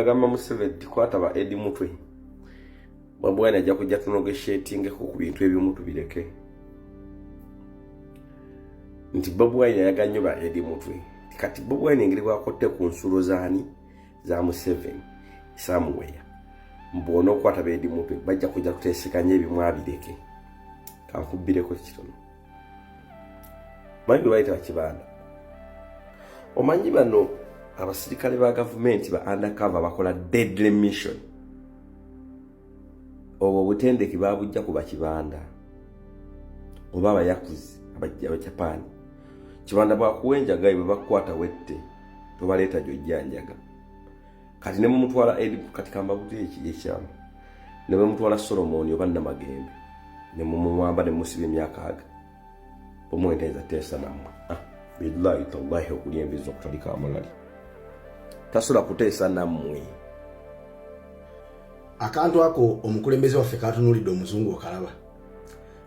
agamba Museveni tikwata ba Eddie Mutwe Bobi Wine ajja kujja tunogeshetingeko ku bintu ebimu tubireke nti Bobi Wine yagannyo ba Eddie Mutwe kati Bobi Wine engeri bwakotte ku nsulo zaani za Museveni somewhere mbono okwata ba Eddie Mutwe bajja kujja kuteesekanya ebimu abireke kankubireko kitono manyi baita kibanda omanyi bano abasirikale ba government ba undercover bakola deadly mission obo butendeki babujja kuba kibanda oba abayakuzi abajja Japan kibanda bakuwenja gayi bakwata wette tobaleta jojjanjaga kati ne mumutwala edi kati kamba buteki ekyama ne mumutwala Solomon obanna magembe ne mumwamba ne musibe myaka pomwendeza tesa namwe billahi tallahi okulyembezo okutandika amalali tasula kutesa namwe akantu ako omukulembeze waffe katunulidde omuzungu okalaba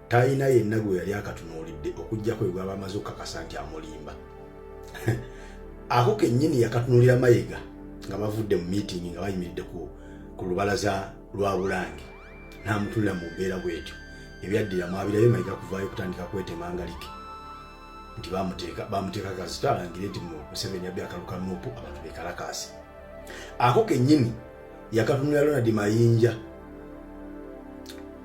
tayina yenna gwe yali akatunulidde okujjako egwa bamaze okukakasa nti amulimba ako kennyini yakatunulira Mayiga nga bavudde mu meeting nga bayimiridde ku lubalaza lwa Bulange n'amutulira mu mbeera bwetyo ebyaddira mwabirayo Mayiga kuvaayo kutandika kwetemangalike nti bamuteeka kasitalangira nti Museveni yabbi akaluka nuupu abantu bekalakasi ako kennyini yakatunulira Ronald Mayinja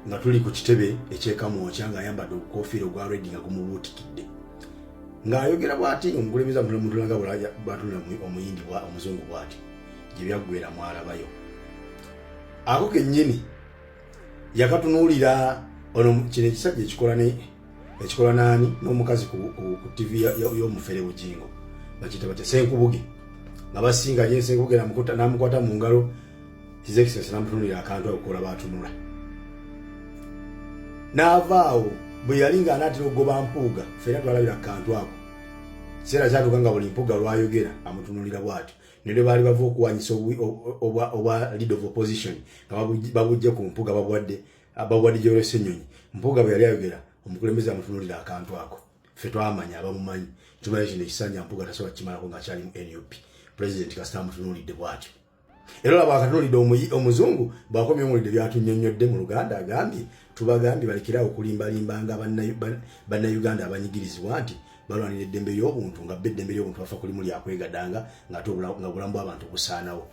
nga tuli ku kitebe ekyekamwokya nga ayambadde obukofiira ogwa red nga gumubuutikidde ng'ayogera bw'ati omukulembeza mulanga bwatunula omuyindi omuzungu bw'ati gye byaggwera mwalabayo ako kennyini yakatunuulira ono kino ekisajja ekikola naani n'omukazi ku TV y'omufere Bugingo bakiyita batya Senkubuge nga basinga nye Senkubuge n'amukwata mu ngalo His Excellency n'amutunulira akantu akola baatunula n'avaawo bwe yali nga anaatera okugoba mpuuga ffenna twalabira akantu ako kiseera kyatuuka nga buli mpuuga lwayogera amutunulira bw'atyo ne lwe baali bava okuwanyisa obwa lead of opposition nga babujje ku mpuuga babuwadde Gyolo Ssenyonyi mpuuga bwe yali ayogera omukulembeze amutunulira akantu ako ffe twamanya abamumanyi tumanyi kino ekisanja mpuuga tasobola kimalako nga kyali mu NUP President kasita amutunulidde bw'atyo era laba akatunulidde omuzungu bwakomye omulidde byatunyonyodde mu Luganda agambye tubagambye balekerawo okulimbalimbanga bannayuganda abanyigirizibwa nti balwanira eddembe ly'obuntu nga eddembe ly'obuntu bafa kulimu lyakwegadanga nga bulamu bw'abantu busaanawo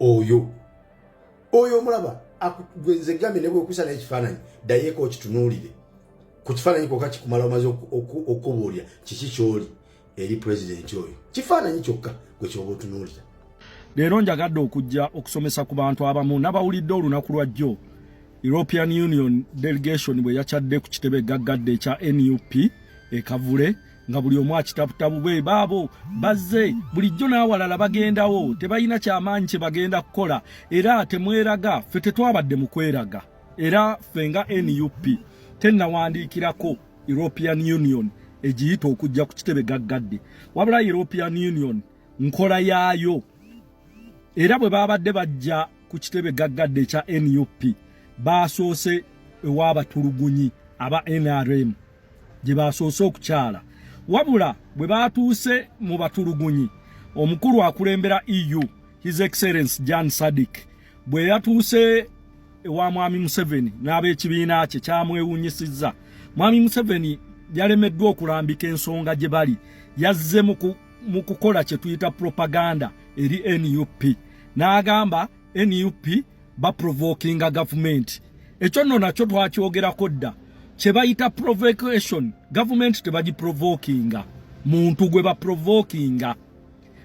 oyo omulaba nze gambye ne bwekusana ekifaananyi dayeko okitunuulire ku kifaananyi kokka kikumala omaze okubuulira kiki kyoli eri pulezidenti oyo kifaananyi kyokka gwe kyoba otunuulira leero njagadde okujja okusomesa ku bantu abamu n'abawulidde olunaku lwajjo European Union delegation bwe yakyadde ku kitebe gaggadde ekya NUP ekavule nga buli omu akitaputabu bwe baabo bazze bulijjo n'awalala bagendawo tebalina kyamaanyi kye bagenda kukola era temweraga ffe tetwabadde mu kweraga era ffe nga NUP tennawandiikirako European Union egiyita okujja ku kitebe gaggadde wabula European Union nkola yaayo era bwe babadde bajja ku kitebe gaggadde ekya NUP basoose ewabatulugunyi aba NRM gye basoose okukyala wabula bwe batuuse mu batulugunyi omukulu akulembera EU His Excellency Jan Sadik bwe yatuuse ewa Mwami Museveni n'ab'ekibiina kye kyamwewuunyisizza Mwami Museveni yalemeddwa okulambika ensonga gye bali yazze mu kukola kye tuyita propaganda eri NUP n'agamba NUP baprovokinga government ekyo nno nakyo twakyogerako dda kye bayita provocation government tebagiprovokinga muntu gwe baprovokinga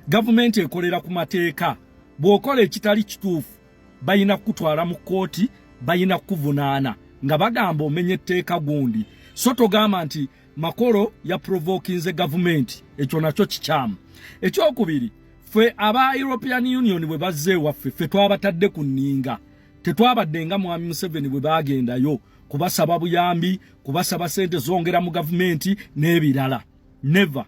government ekolera ku mateeka bw'okola ekitali kituufu bayina kutwala mu kooti bayina kuvunaana nga bagamba omenye etteeka gundi so togamba nti makolo ya provokinze government ekyo nakyo kikyamu ekyokubiri ffe aba European Union bwe bazze waffe ffe twabatadde ku nninga tetwabadde nga Mwami Museveni bwe bagendayo kubasaba buyambi kubasaba sente zongera mu gavumenti n'ebirala never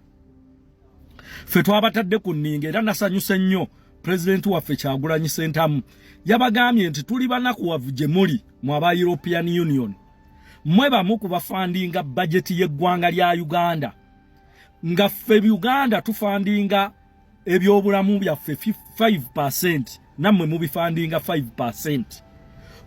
ffe twabatadde ku nninga era nasanyuse nnyo President waffe Kyagulanyi Ssentamu yabagambye nti tuli banakuwavu gye muli mu aba European Union mwe bamu kubafandinga budget y'eggwanga lya Uganda nga ffe Uganda tufandinga ebyobulamu byaffe 5% nammwe mubifandinga 5%.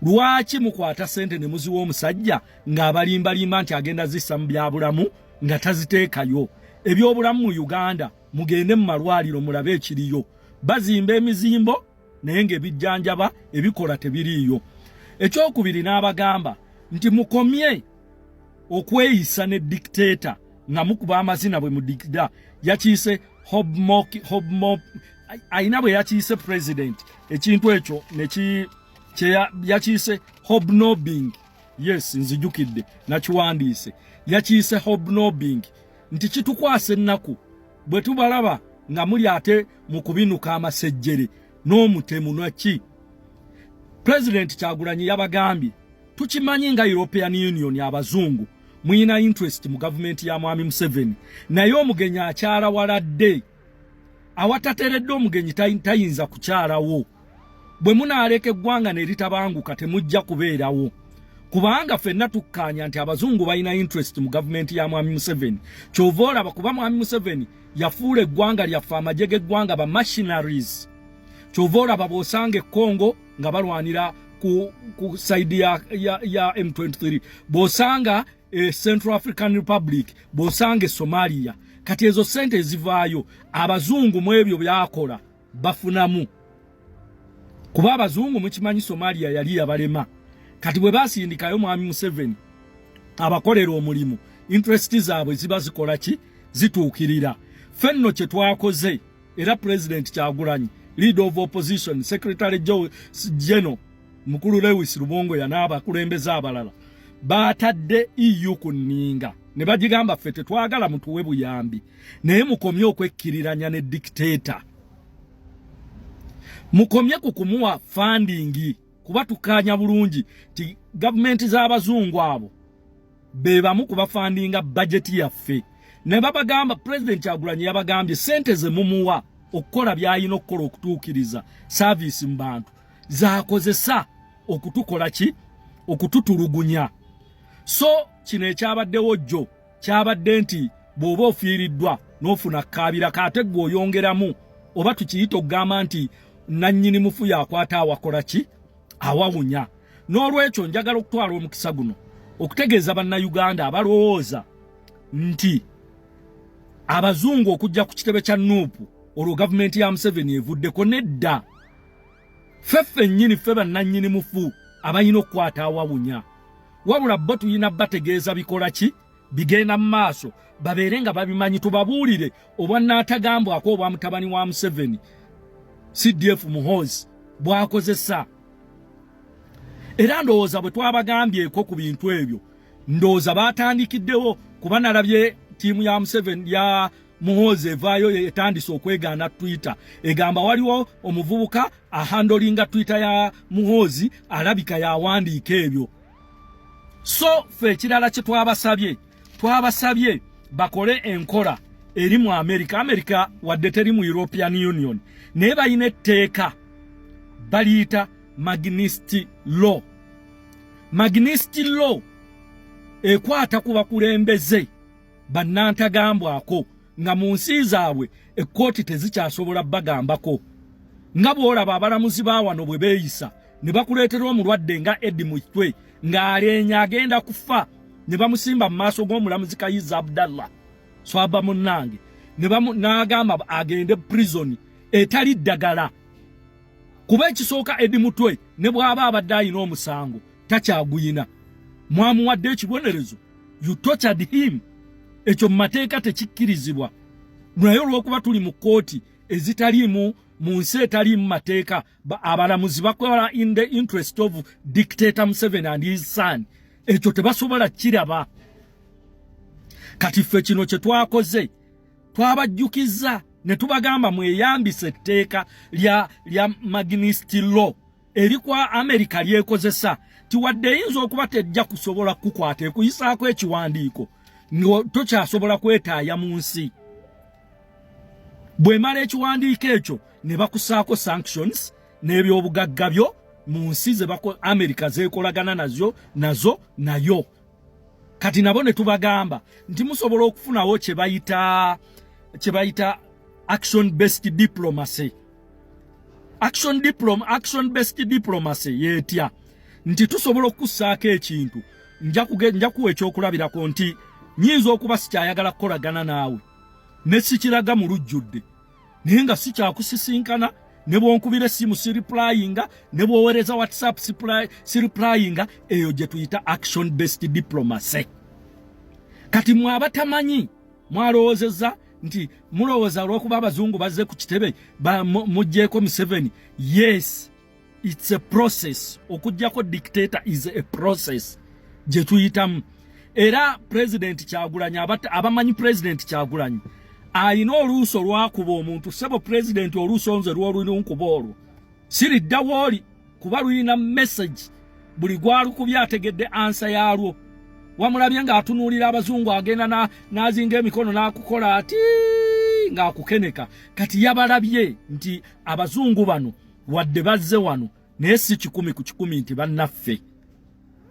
Lwaki mukwata sente ne muziwa omusajja ng'abalimbalimba nti agenda zissa mu byabulamu nga taziteekayo? Ebyobulamu mu Uganda mugende mu malwaliro mulabe ekiriyo. Bazimba emizimbo naye ng'ebijjanjaba ebikola tebiriiyo. Ekyokubiri n'abagamba nti mukomye okweyisa ne dictator nga mukuba amazina bwe mudikida yakiise hobmok aina bwe yakiise president ekintu ekyo neki yakiise hobnobbing. Yes, nzijukidde nakiwandiise yakiise hobnobbing nti kitukwase ennaku bwe tubalaba nga muli ate mu kubinuka amasejjere n'omutemu naki. President Kyagulanyi yabagambye tukimanyi nga European Union abazungu muyina interest mu government ya Mwami Museveni, naye omugenyi akyala waladde awatateredde omugenyi tayinza kukyalawo. Bwe munaaleka eggwanga ne litabanguka temujja kubeerawo, kubanga ffenna tukkaanya nti abazungu balina interest mu government ya Mwami Museveni. Kyova olaba kuba Mwami Museveni yafuula eggwanga lyaffe amagye g'eggwanga ba machineries. Kyova olaba bw'osanga Congo nga balwanira ku side ya M23, bw'osanga Central African Republic, bw'osanga Somalia. Kati ezo sente zivaayo abazungu mu ebyo byakola bafunamu. Kuba abazungu mukimanyi Somalia yali yabalema. Kati bwe basindikayo Mwami Museveni abakolera omulimu, interest zaabwe ziba zikola ki? Zituukirira. Fenno kye twakoze era President Kyagulanyi, Leader of Opposition, Secretary General Mukulu Lewis Lubongo n'abakulembeze abalala batadde EU ku nninga ne bagigamba ffe tetwagala mutuwe buyambi, naye mukomye okwekkiriranya ne dictator. Mukomye ku kumuwa funding kuba tukanya bulungi ti government z'abazungu abo bebamu kuba fundinga budget yaffe. Ne babagamba President Kyagulanyi yabagambye sente ze mumuwa okukola byayina okukola okutuukiriza service mu bantu zaakozesa okutukola ki? Okututulugunya. So kino ekyabaddewo jjo kyabadde nti bw'oba ofiiriddwa n'ofuna kaabira kate gwe oyongeramu oba tukiyita okugamba nti nannyini mufu yakwata awakola ki? Awawunya. N'olwekyo njagala okutwala omukisa guno okutegeeza bannayuganda abalowooza nti abazungu okujja ku kitebe kya Nuupu olwo gavumenti ya Museveni evuddeko. Nedda. Feffe nnyini ffe bannannyini mufu abayina okukwata awawunya. Wabula bo tuyina bategeeza bikola ki? Bigenda mu maaso babeere nga babimanyi, tubabuulire obwannaatagambwako obwa mutabani wa Museveni CDF Muhoozi bwakozesa. Era ndowooza bwe twabagambyeko ku bintu ebyo ndowooza batandikiddewo, kuba nalabye tiimu ya Museveni ya Muhoozi evaayo etandise okwegaana Twitter egamba waliwo omuvubuka ahandolinga Twitter ya Muhoozi alabika yawandiika ebyo. So ffe ekirala kye twabasabye bakole enkola eri mu America wadde teri mu European Union, naye balina etteeka baliyita Magnitsky Law. Magnitsky Law ekwata ku bakulembeze bannantagambwako nga mu nsi zaabwe ekkooti tezikyasobola bagambako. Nga bw'olaba abalamuzi ba wano bwe beeyisa ne bakuleetera omulwadde nga Eddie Mutwe ng'aleenya agenda kufa, ne bamusimba mu maaso g'omulamuzi Kayiza Abdallah Swaba munnange n'agamba agende prison etali ddagala. Kuba ekisooka Eddie Mutwe ne bw'aba abadde alina omusango takyaguyina, mwamuwadde ekibonerezo, you tortured him. Ekyo mu mateeka tekikkirizibwa, naye olw'okuba tuli mu kkooti ezitaliimu mu nsi etaliimu mateeka, abalamuzi bakola in the interest of dictator Museveni and his son, ekyo tebasobola kiraba. Kati ffe kino kye twakoze twabajjukiza ne tubagamba mweyambise etteeka lya Magnitsky Law eri kwa America lyekozesa ti wadde eyinza okuba tejja kusobola kukwata ekuyisaako ekiwandiiko tokyasobola kwetaaya mu nsi. Bw'emala ekiwandiiko ekyo ne bakusaako sanctions n'ebyobugagga byo mu nsi ze America zeekolagana nazo. Kati nabo ne tubagamba nti musobola okufunawo kye bayita action based diplomacy. action based diplomacy yetya nti tusobola okusaako ekintu nja kuwa ekyokulabirako nti nyinza okuba sikyayagala kukolagana naawe ne sikiraga mu lujjudde naye nga sikyakusisinkana ne bwonkubira essimu siriplyinga ne bwowereza whatsapp siriplyinga eyo gye tuyita action based diplomacy. Kati mwabatamanyi mwalowoozezza nti mulowooza olw'okuba abazungu bazze ku kitebe mugjeeko Museveni. Yes, it's a process. Okujjako dictator is a process gye tuyitamu. Era President Kyagulanyi abamanyi President Kyagulanyi ayina oluuso lwakuba omuntu sebo President oluuso nze lw'olulina nkuba olwo siridda wooli kuba lulina message buli gwalukubya ategedde ansa yalwo. Wamulabye ng'atunuulira abazungu agenda n'azinga emikono n'akukola ati ng'akukeneka. Kati yabalabye nti abazungu bano wadde bazze wano naye si 10 ku 10 nti bannaffe.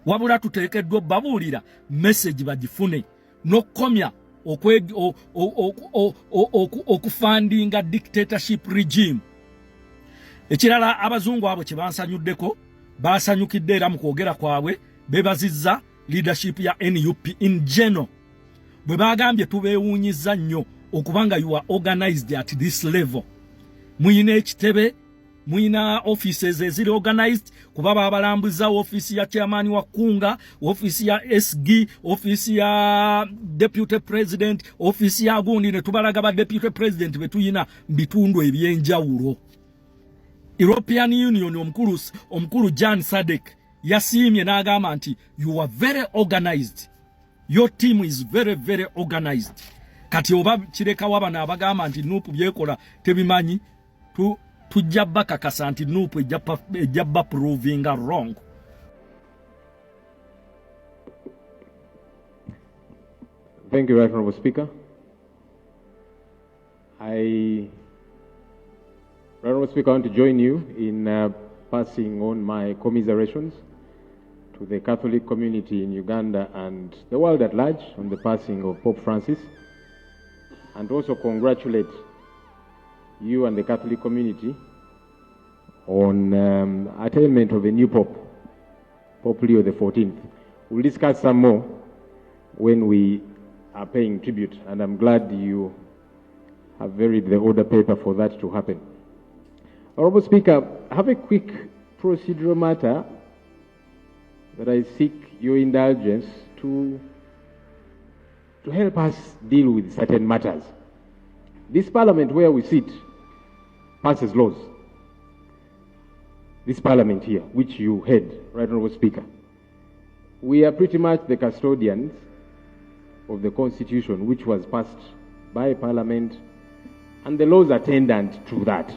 Wabula tuteekeddwa babuulira message bagifune n'okkomya okufandinga dictatorship regime. Ekirala abazungu abo kye bansanyuddeko baasanyukidde era mu kwogera kwabwe beebazizza leadership ya NUP in general. Bwe bagambye tubeewuunyizza nnyo okubanga you are organized at this level. Muyina ekitebe, muyina offices eziri organized, kuba babalambuza office ya chairman wa Kunga, office ya SG, office ya deputy president, office ya gundi ne tubalaga ba deputy president betuyina bitundu ebyenjawulo. European Union omukulu Jan Sadek yasiimye n'agamba nti you are very organized. Your team is very, very organized. Kati oba kireka wabana abagamba nti NUP byekola tebimanyi tujja bakakasa nti NUP ejja proving wrong. Thank you, Right Honorable Speaker. Right Honorable Speaker, I want to join you in passing on my commiserations to the Catholic community in Uganda and the world at large on the passing of Pope Francis, and also congratulate you and the Catholic community on attainment of a new Pope, Pope Leo XIV. We'll discuss some more when we are paying tribute, and I'm glad you have varied the order paper for that to happen. Honorable Speaker, I have a quick procedural matter that I seek your indulgence to help us deal with certain matters. This parliament where we sit passes laws. This parliament here, which you head, Right Honorable Speaker. We are pretty much the custodians of the Constitution, which was passed by Parliament, and the laws attendant to that.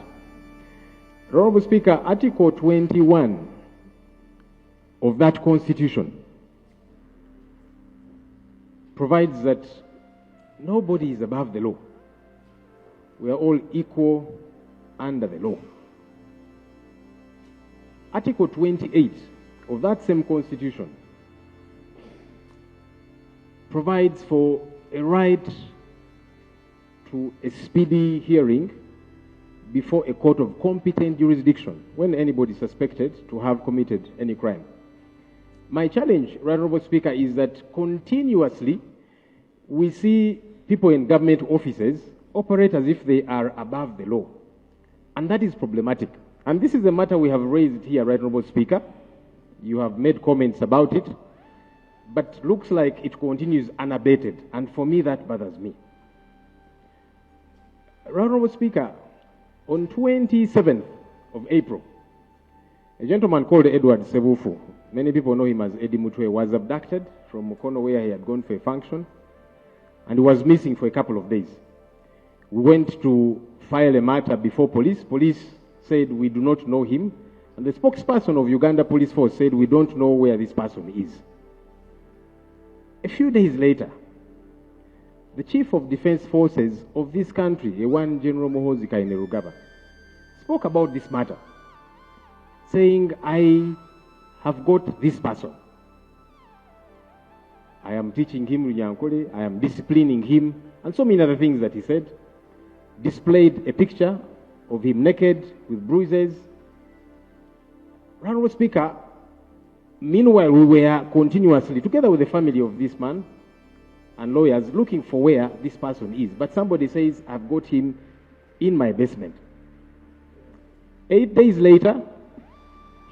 Honorable Speaker, Article 21 of that Constitution provides that nobody is above the law. We are all equal under the law. Article 28 of that same Constitution provides for a right to a speedy hearing before a court of competent jurisdiction when anybody is suspected to have committed any crime. My challenge, Right Honorable Speaker, is that continuously we see people in government offices operate as if they are above the law. And that is problematic. And this is a matter we have raised here, Right Honorable Speaker. You have made comments about it, but looks like it continues unabated. And for me, that bothers me. Right Honorable Speaker, on 27th of April, a gentleman called Edward Sebufu, many people know him as Eddie Mutwe, was abducted from Mukono where he had gone for a function, and he was missing for a couple of days. We went to file a matter before police. Police said we do not know him, and the spokesperson of Uganda Police Force said we don't know where this person is. A few days later, the Chief of Defense Forces of this country, Ewan General Muhoozi Kainerugaba, spoke about this matter, saying, I have got this person. I am teaching him Runyankole, I am disciplining him, and so many other things that he said. Displayed a picture of him naked with bruises, Honorable Speaker, meanwhile, we were continuously, together with the family of this man and lawyers, looking for where this person is. But somebody says, I've got him in my basement. 8 days later,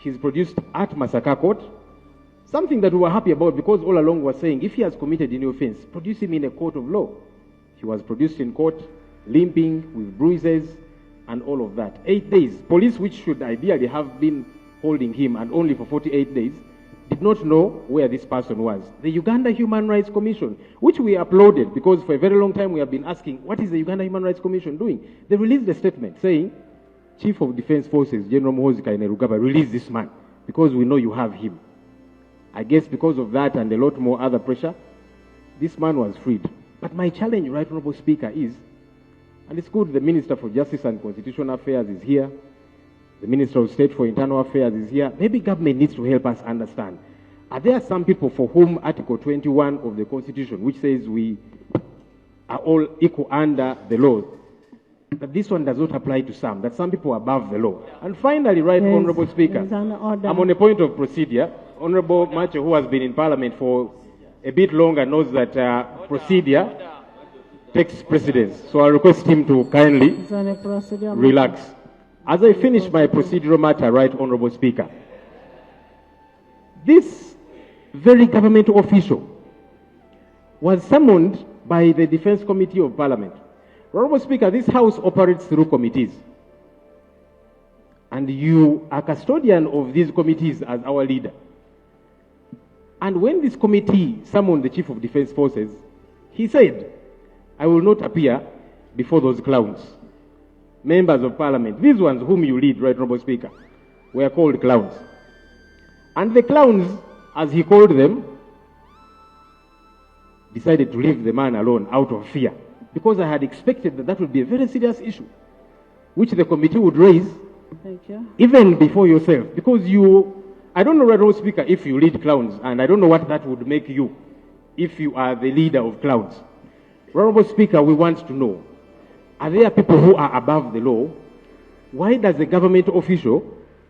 he's produced at Masaka Court, something that we were happy about because all along we were saying, if he has committed any offense, produce him in a court of law. He was produced in court, limping, with bruises, and all of that. 8 days. Police, which should ideally have been holding him, and only for 48 days, did not know where this person was. The Uganda Human Rights Commission, which we applauded because for a very long time we have been asking, what is the Uganda Human Rights Commission doing? They released a statement saying, Chief of Defense Forces, General Muhoozi Kainerugaba, release this man because we know you have him. I guess because of that and a lot more other pressure, this man was freed. But my challenge, Right Honorable Speaker, is, and it's good the Minister for Justice and Constitutional Affairs is here, the Minister of State for Internal Affairs is here. Maybe government needs to help us understand. Are there some people for whom Article 21 of the Constitution, which says we are all equal under the law, that this one does not apply to some, that some people are above the law? And finally, Right Honorable Speaker, I'm on a point of procedure. Honorable Macho, who has been in Parliament for a bit longer, knows that procedure takes precedence. So I request him to kindly relax. As I finish my procedural matter, Right Honorable Speaker, this very government official was summoned by the Defense Committee of Parliament. Honorable Speaker, this House operates through committees. And you are custodian of these committees as our leader. And when this committee summoned the Chief of Defense Forces, he said, I will not appear before those clowns. Members of Parliament, these ones whom you lead, Right Honorable Speaker, were called clowns. And the clowns, as he called them, decided to leave the man alone out of fear. Because I had expected that that would be a very serious issue, which the committee would raise even before yourself. Because I don't know, Right Honorable Speaker, if you lead clowns, and I don't know what that would make you if you are the leader of clowns. Honorable Speaker, we want to know, are there people who are above the law? Why does the government official,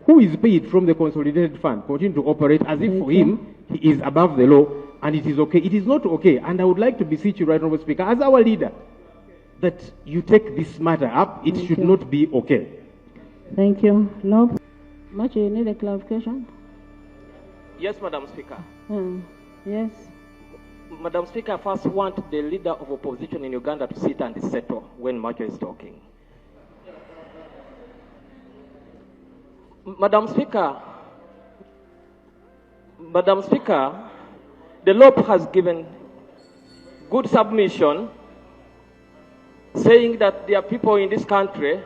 who is paid from the consolidated fund, continue to operate as if for him, he is above the law and it is okay? It is not okay. And I would like to beseech you, Right Honorable Speaker, as our leader, that you take this matter up. It should not be okay. Thank you. No. Much you need a clarification? Yes, Madam Speaker. Yes. Madam Speaker, I first want the leader of opposition in Uganda to sit and settle when Macho is talking. Madam Speaker, the LOP has given good submission saying that there are people in this country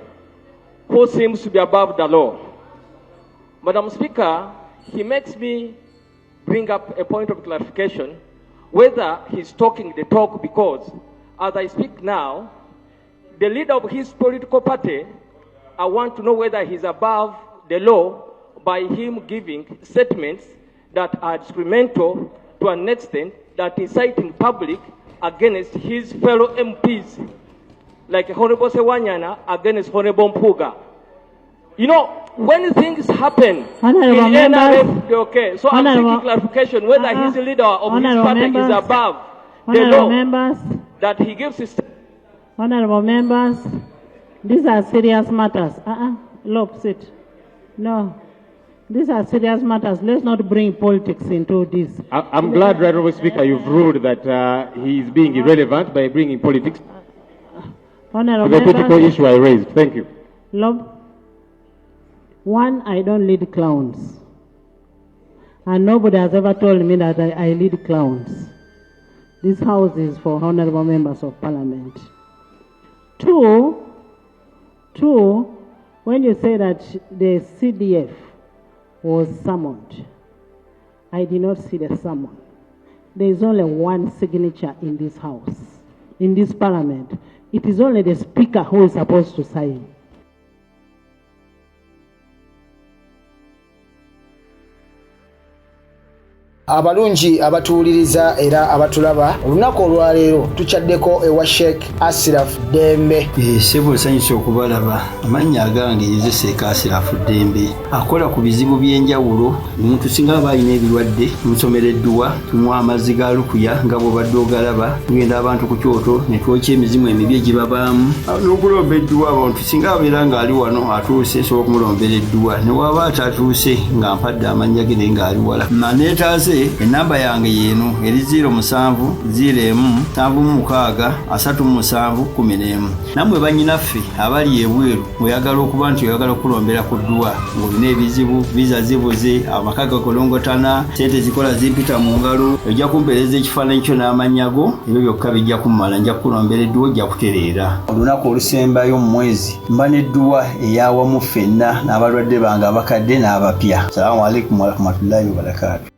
who seems to be above the law. Madam Speaker, he makes me bring up a point of clarification whether he's talking the talk, because as I speak now, the leader of his political party, I want to know whether he's above the law by him giving statements that are discriminatory to an extent that inciting public against his fellow MPs, like Honorable Sewanyana against Honorable Mpuga. You know, when things happen in NRF, okay, so I'm seeking clarification whether his leader of his party is above the law that he gives his... Honorable members, these are serious matters. Look, sit. No. These are serious matters. Let's not bring politics into this. I'm glad, Right Honorable Speaker, you've ruled that he is being irrelevant by bringing politics to the critical issue I raised. Thank you. Look. One, I don't lead clowns. And nobody has ever told me that I lead clowns. This house is for honorable members of Parliament. Two, when you say that the CDF was summoned, I did not see the summon. There is only one signature in this house, in this Parliament. It is only the Speaker who is supposed to sign. abalungi abatuwuliriza era abatulaba olunaku olwaleero tukyaddeko ewa Sheikh Ashraf Dembe. Sebo sanyusa okubalaba. Amannya agange Yeze Sheikh Ashraf Dembe akola ku bizibu by'enjawulo. Omuntu singa aba alina ebirwadde musomereddwa tumwa amazzi ga lukuya nga bw'obadde ogalaba tugenda abantu ku kyoto ne twokya emizimu emibi egibabaamu n'okulomba edduwa abantu singa abeera ng'ali wano atuuse sobola okumulombera edduwa ne waba atatuuse nga mpadde amannya ge naye ng'ali wala neetaaze ennamba yange yeeno eri 07 01 76 37 11 nammwe bannyinaffe abali ebweru oyagala okuba nti oyagala okulombera ku dduwa ng'olina ebizibu viza zibuze amaka gakolongotana sente zikola zimpita mu ngalo ojja kumpeereza ekifaananyi kyo n'amannya go ebyo byokka bijja kummala nja kukulombera edduwa ojja kutereera olunaku olusembayo mu mwezi mba n'edduwa eyawamu ffenna n'abalwadde bange abakadde n'abapya. Salaamu alaikum warahmatullahi wabarakatuh.